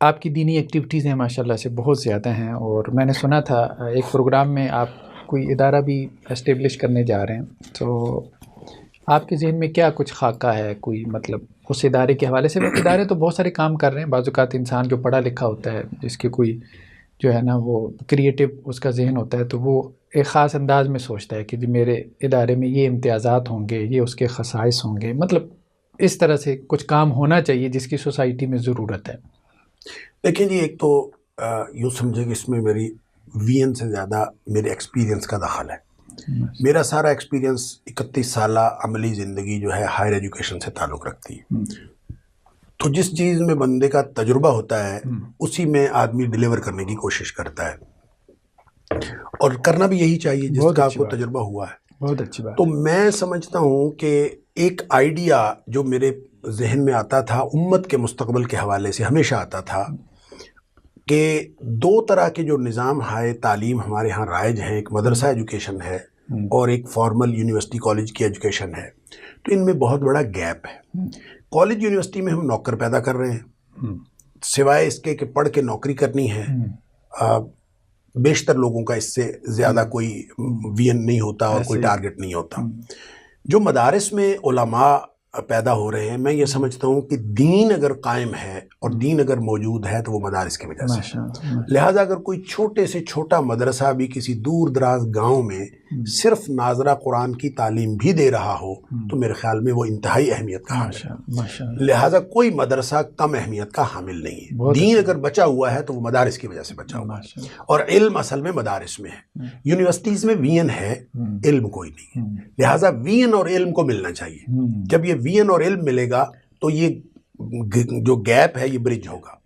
آپ کی دینی ایکٹیویٹیز ہیں ماشاءاللہ سے بہت زیادہ ہیں، اور میں نے سنا تھا ایک پروگرام میں آپ کوئی ادارہ بھی اسٹیبلش کرنے جا رہے ہیں، تو آپ کے ذہن میں کیا کچھ خاکہ ہے کوئی، مطلب اس ادارے کے حوالے سے؟ ادارے تو بہت سارے کام کر رہے ہیں، بعض اوقات انسان جو پڑھا لکھا ہوتا ہے، جس کی کوئی جو ہے نا وہ کریٹو اس کا ذہن ہوتا ہے، تو وہ ایک خاص انداز میں سوچتا ہے کہ جی میرے ادارے میں یہ امتیازات ہوں گے، یہ اس کے خصائص ہوں گے، مطلب اس طرح سے کچھ کام ہونا چاہیے جس کی سوسائٹی میں ضرورت ہے۔ دیکھیں جی، ایک تو یوں سمجھے کہ اس میں میری وی این سے زیادہ میرے ایکسپیرینس کا دخل ہے۔ میرا سارا ایکسپیرینس 31 سالہ عملی زندگی جو ہے ہائر ایجوکیشن سے تعلق رکھتی ہے، تو جس چیز میں بندے کا تجربہ ہوتا ہے اسی میں آدمی ڈیلیور کرنے کی کوشش کرتا ہے، اور کرنا بھی یہی چاہیے جس کا آپ کو تجربہ ہوا ہے۔ بہت اچھی بات۔ تو میں سمجھتا ہوں کہ ایک آئیڈیا جو میرے ذہن میں آتا تھا امت کے مستقبل کے حوالے سے ہمیشہ آتا تھا کہ دو طرح کے جو نظام ہے تعلیم ہمارے ہاں رائج ہیں، ایک مدرسہ ایجوکیشن ہے اور ایک فارمل یونیورسٹی کالج کی ایجوکیشن ہے، تو ان میں بہت بڑا گیپ ہے۔ کالج یونیورسٹی میں ہم نوکر پیدا کر رہے ہیں، سوائے اس کے کہ پڑھ کے نوکری کرنی ہے، بیشتر لوگوں کا اس سے زیادہ کوئی وین نہیں ہوتا اور کوئی ٹارگٹ نہیں ہوتا۔ جو مدارس میں علماء پیدا ہو رہے ہیں، میں یہ سمجھتا ہوں کہ دین اگر قائم ہے اور دین اگر موجود ہے تو وہ مدارس کی وجہ سے، لہٰذا اگر کوئی چھوٹے سے چھوٹا مدرسہ بھی کسی دور دراز گاؤں میں صرف ناظرہ قرآن کی تعلیم بھی دے رہا ہو تو میرے خیال میں وہ انتہائی اہمیت کا حامل ہے۔ لہٰذا کوئی مدرسہ کم اہمیت کا حامل نہیں ہے۔ دین اگر بچا ہوا ہے تو وہ مدارس کی وجہ سے بچا ہوا ہے، اور علم اصل میں مدارس میں ہے۔ یونیورسٹیز میں وی این ہے، علم کوئی نہیں ہے، لہٰذا وی این اور علم کو ملنا چاہیے۔ جب یہ وی این اور علم ملے گا تو یہ جو گیپ ہے یہ برج ہوگا۔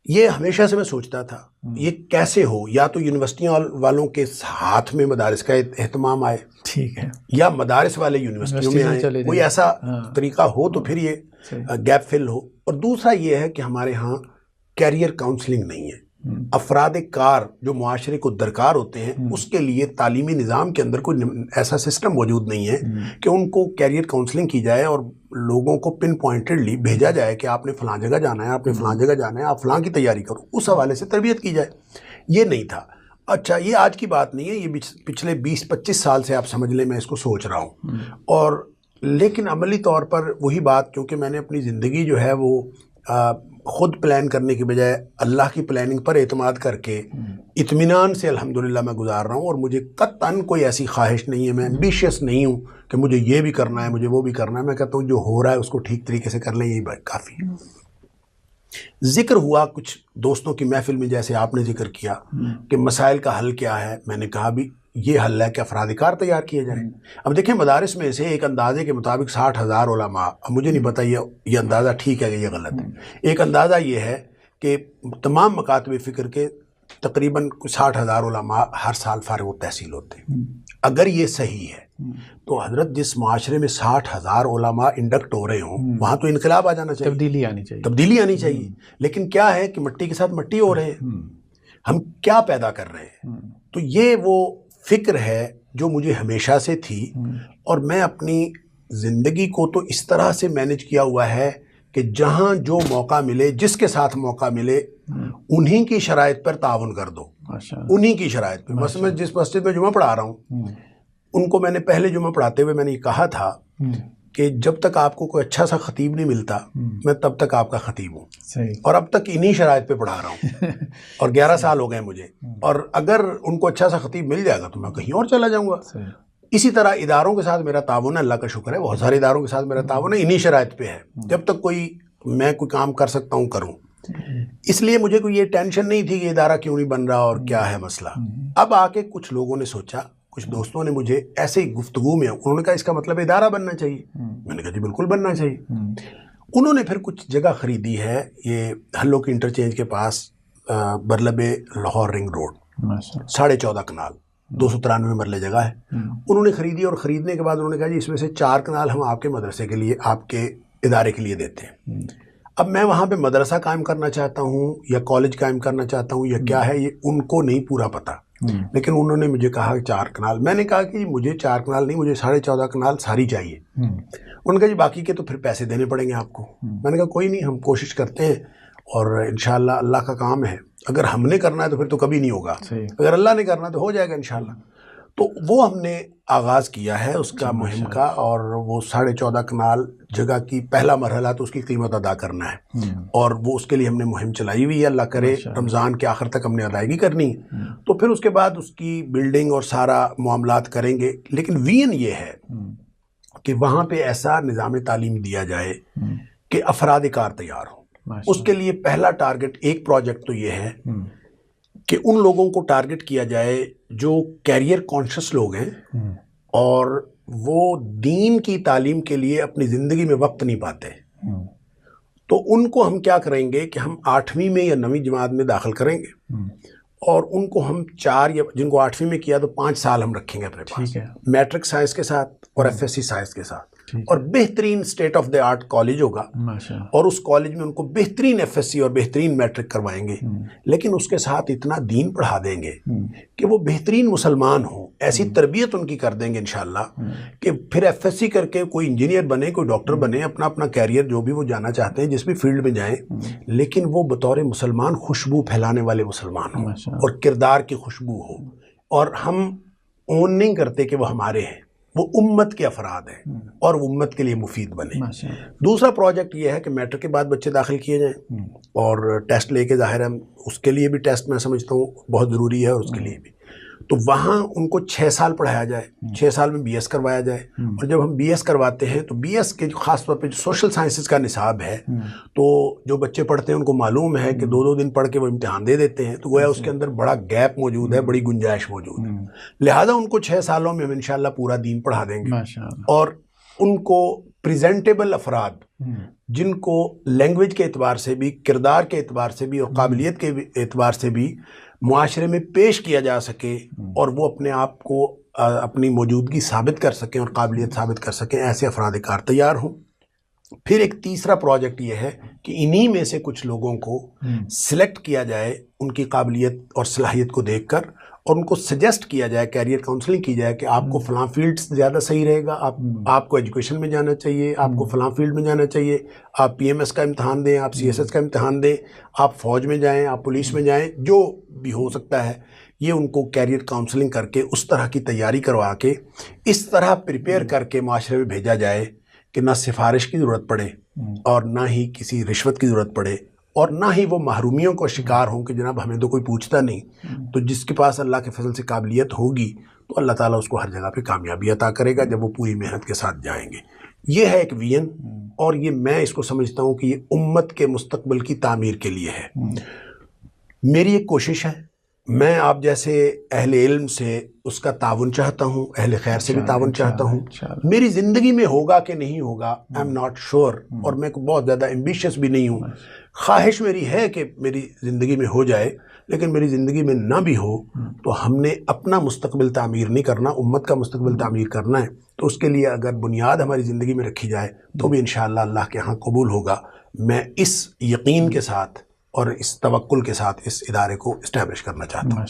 یہ ہمیشہ سے میں سوچتا تھا یہ کیسے ہو، یا تو یونیورسٹیوں والوں کے ہاتھ میں مدارس کا اہتمام آئے، ٹھیک ہے، یا مدارس والے یونیورسٹیوں میں آئے، کوئی ایسا طریقہ ہو تو پھر یہ گیپ فل ہو۔ اور دوسرا یہ ہے کہ ہمارے ہاں کیریئر کاؤنسلنگ نہیں ہے۔ افراد کار جو معاشرے کو درکار ہوتے ہیں اس کے لیے تعلیمی نظام کے اندر کوئی ایسا سسٹم موجود نہیں ہے کہ ان کو کیریئر کاؤنسلنگ کی جائے اور لوگوں کو پن پوائنٹڈلی بھیجا جائے کہ آپ نے فلاں جگہ جانا ہے، آپ نے فلاں جگہ جانا ہے، آپ فلاں کی تیاری کرو، اس حوالے سے تربیت کی جائے۔ یہ نہیں تھا۔ اچھا، یہ آج کی بات نہیں ہے، یہ پچھلے 20-25 سال سے آپ سمجھ لیں میں اس کو سوچ رہا ہوں، اور لیکن عملی طور پر وہی بات، کیونکہ میں نے اپنی زندگی جو ہے وہ خود پلان کرنے کی بجائے اللہ کی پلاننگ پر اعتماد کر کے اطمینان سے الحمدللہ میں گزار رہا ہوں، اور مجھے قطعاً کوئی ایسی خواہش نہیں ہے، میں ایمبیشیس نہیں ہوں کہ مجھے یہ بھی کرنا ہے، مجھے وہ بھی کرنا ہے۔ میں کہتا ہوں جو ہو رہا ہے اس کو ٹھیک طریقے سے کر لیں، یہی بات کافی ہے۔ ذکر ہوا کچھ دوستوں کی محفل میں، جیسے آپ نے ذکر کیا کہ مسائل کا حل کیا ہے، میں نے کہا بھی یہ حل ہے کہ افراد کار تیار کیے جائیں۔ اب دیکھیں مدارس میں سے ایک اندازے کے مطابق 60,000 علماء، اب مجھے نہیں پتہ یہ اندازہ ٹھیک ہے کہ یہ غلط ہے، ایک اندازہ یہ ہے کہ تمام مکاتب فکر کے تقریباً 60,000 علماء ہر سال فارغ التحصیل ہوتے ہیں۔ اگر یہ صحیح ہے تو حضرت جس معاشرے میں 60,000 علماء انڈکٹ ہو رہے ہوں وہاں تو انقلاب آ جانا چاہیے، تبدیلی آنی چاہیے۔ لیکن کیا ہے کہ مٹی کے ساتھ مٹی ہو رہے ہیں، ہم کیا پیدا کر رہے ہیں؟ تو یہ وہ فکر ہے جو مجھے ہمیشہ سے تھی، اور میں اپنی زندگی کو تو اس طرح سے مینج کیا ہوا ہے کہ جہاں جو موقع ملے، جس کے ساتھ موقع ملے، انہی کی شرائط پر تعاون کر دو، انہی کی شرائط پہ۔ مثلا جس مسجد میں جمعہ پڑھا رہا ہوں، ان کو میں نے پہلے جمعہ پڑھاتے ہوئے میں نے یہ کہا تھا کہ جب تک آپ کو کوئی اچھا سا خطیب نہیں ملتا میں تب تک آپ کا خطیب ہوں، اور اب تک انہی شرائط پہ پڑھا رہا ہوں، اور 11 سال ہو گئے مجھے، اور اگر ان کو اچھا سا خطیب مل جائے گا تو میں کہیں اور چلا جاؤں گا۔ اسی طرح اداروں کے ساتھ میرا تعاون ہے، اللہ کا شکر ہے، بہت سارے اداروں کے ساتھ میرا تعاون ہے، انہی شرائط پہ ہے، جب تک میں کوئی کام کر سکتا ہوں کروں۔ اس لیے مجھے کوئی یہ ٹینشن نہیں تھی کہ ادارہ کیوں نہیں بن رہا اور کیا ہے مسئلہ۔ اب آ کے کچھ لوگوں نے سوچا، کچھ دوستوں نے مجھے ایسے ہی گفتگو میں انہوں نے کہا اس کا مطلب ادارہ بننا چاہیے۔ میں نے کہا جی بالکل بننا چاہیے۔ انہوں نے پھر کچھ جگہ خریدی ہے، یہ ہلو کی انٹرچینج کے پاس برلب لاہور رنگ روڈ، 14.5 کنال، 293 مرلے جگہ ہے، انہوں نے خریدی، اور خریدنے کے بعد انہوں نے کہا جی اس میں سے 4 کنال ہم آپ کے مدرسے کے لیے، آپ کے ادارے کے لیے دیتے ہیں۔ اب میں وہاں پہ مدرسہ قائم کرنا چاہتا ہوں یا کالج قائم کرنا چاہتا ہوں یا کیا ہے، یہ ان کو نہیں پورا پتہ، لیکن انہوں نے مجھے کہا 4 کنال۔ میں نے کہا کہ مجھے 4 کنال نہیں، مجھے 14.5 کنال ساری چاہیے۔ انہوں نے کہا جی باقی کے تو پھر پیسے دینے پڑیں گے آپ کو۔ میں نے کہا کوئی نہیں، ہم کوشش کرتے ہیں، اور انشاءاللہ اللہ کا کام ہے، اگر ہم نے کرنا ہے تو پھر تو کبھی نہیں ہوگا، اگر اللہ نے کرنا ہے تو ہو جائے گا انشاءاللہ۔ تو وہ ہم نے آغاز کیا ہے اس کا مہم کا، اور وہ 14.5 کنال جگہ کی پہلا مرحلہ تو اس کی قیمت ادا کرنا ہے، اور وہ اس کے لیے ہم نے مہم چلائی ہوئی ہے، اللہ کرے رمضان کے آخر تک ہم نے ادائیگی کرنی، تو پھر اس کے بعد اس کی بلڈنگ اور سارا معاملات کریں گے۔ لیکن وین یہ ہے کہ وہاں پہ ایسا نظام تعلیم دیا جائے کہ افراد کار تیار ہوں۔ اس کے لیے پہلا ٹارگٹ، ایک پروجیکٹ تو یہ ہے کہ ان لوگوں کو ٹارگٹ کیا جائے جو کیریئر کانشس لوگ ہیں اور وہ دین کی تعلیم کے لیے اپنی زندگی میں وقت نہیں پاتے، تو ان کو ہم کیا کریں گے کہ ہم 8ویں میں یا 9ویں جماعت میں داخل کریں گے، اور ان کو ہم 4 یا جن کو 8ویں میں کیا تو 5 سال ہم رکھیں گے اپنے پاس، میٹرک سائنس کے ساتھ اور FSC سائنس کے ساتھ، اور بہترین state of the art college ہوگا، اور اس کالج میں ان کو بہترین FSC اور بہترین میٹرک کروائیں گے، لیکن اس کے ساتھ اتنا دین پڑھا دیں گے کہ وہ بہترین مسلمان ہوں، ایسی تربیت ان کی کر دیں گے انشاءاللہ کہ پھر FSC کر کے کوئی انجینئر بنے، کوئی ڈاکٹر بنے، اپنا کیریئر جو بھی وہ جانا چاہتے ہیں جس بھی فیلڈ میں جائیں، لیکن وہ بطور مسلمان خوشبو پھیلانے والے مسلمان ہوں اور کردار کی خوشبو ہو، اور ہم اون نہیں کرتے کہ وہ ہمارے ہیں، وہ امت کے افراد ہیں اور وہ امت کے لیے مفید بنے۔ دوسرا پروجیکٹ یہ ہے کہ میٹرک کے بعد بچے داخل کیے جائیں اور ٹیسٹ لے کے، ظاہر ہے اس کے لیے بھی ٹیسٹ میں سمجھتا ہوں بہت ضروری ہے، اور اس کے لیے بھی تو وہاں ان کو 6 سال پڑھایا جائے، 6 سال میں BS کروایا جائے، اور جب ہم BS کرواتے ہیں تو BS کے خاص طور پہ جو سوشل سائنسز کا نصاب ہے، تو جو بچے پڑھتے ہیں ان کو معلوم ہے کہ 2 دن پڑھ کے وہ امتحان دے دیتے ہیں، تو گویا اس کے اندر بڑا گیپ موجود ہے، بڑی گنجائش موجود ہے، لہٰذا ان کو 6 سالوں میں ہم انشاءاللہ پورا دین پڑھا دیں گے، اور ان کو پریزنٹیبل افراد جن کو لینگویج کے اعتبار سے بھی، کردار کے اعتبار سے بھی، اور قابلیت کے اعتبار سے بھی معاشرے میں پیش کیا جا سکے، اور وہ اپنے آپ کو اپنی موجودگی ثابت کر سکیں اور قابلیت ثابت کر سکیں، ایسے افراد کار تیار ہوں۔ پھر ایک تیسرا پروجیکٹ یہ ہے کہ انہی میں سے کچھ لوگوں کو سلیکٹ کیا جائے ان کی قابلیت اور صلاحیت کو دیکھ کر، اور ان کو سجیسٹ کیا جائے، کیریئر کاؤنسلنگ کی جائے کہ آپ کو فلاں فیلڈ زیادہ صحیح رہے گا، آپ کو ایجوکیشن میں جانا چاہیے، آپ کو فلاں فیلڈ میں جانا چاہیے، آپ PMS کا امتحان دیں، آپ CSS کا امتحان دیں، آپ فوج میں جائیں، آپ پولیس میں جائیں، جو بھی ہو سکتا ہے، یہ ان کو کیریئر کاؤنسلنگ کر کے اس طرح کی تیاری کروا کے اس طرح پریپیئر کر کے معاشرے میں بھیجا جائے کہ نہ سفارش کی ضرورت پڑے اور نہ ہی کسی رشوت کی ضرورت پڑے، اور نہ ہی وہ محرومیوں کو شکار ہوں کہ جناب ہمیں تو کوئی پوچھتا نہیں۔ تو جس کے پاس اللہ کے فضل سے قابلیت ہوگی تو اللہ تعالیٰ اس کو ہر جگہ پہ کامیابی عطا کرے گا جب وہ پوری محنت کے ساتھ جائیں گے۔ یہ ہے ایک وین، اور یہ میں اس کو سمجھتا ہوں کہ یہ امت کے مستقبل کی تعمیر کے لیے ہے۔ میری ایک کوشش ہے، میں آپ جیسے اہل علم سے اس کا تعاون چاہتا ہوں، اہل خیر سے بھی تعاون چاہتا ہوں۔ میری زندگی میں ہوگا کہ نہیں ہوگا آئی ایم ناٹ شور، اور میں بہت زیادہ ایمبیشیس بھی نہیں ہوں۔ خواہش میری ہے کہ میری زندگی میں ہو جائے، لیکن میری زندگی میں نہ بھی ہو تو ہم نے اپنا مستقبل تعمیر نہیں کرنا، امت کا مستقبل تعمیر کرنا ہے۔ تو اس کے لیے اگر بنیاد ہماری زندگی میں رکھی جائے تو بھی انشاءاللہ اللہ کے ہاں قبول ہوگا۔ میں اس یقین کے ساتھ اور اس توکل کے ساتھ اس ادارے کو اسٹیبلش کرنا چاہتا ہوں۔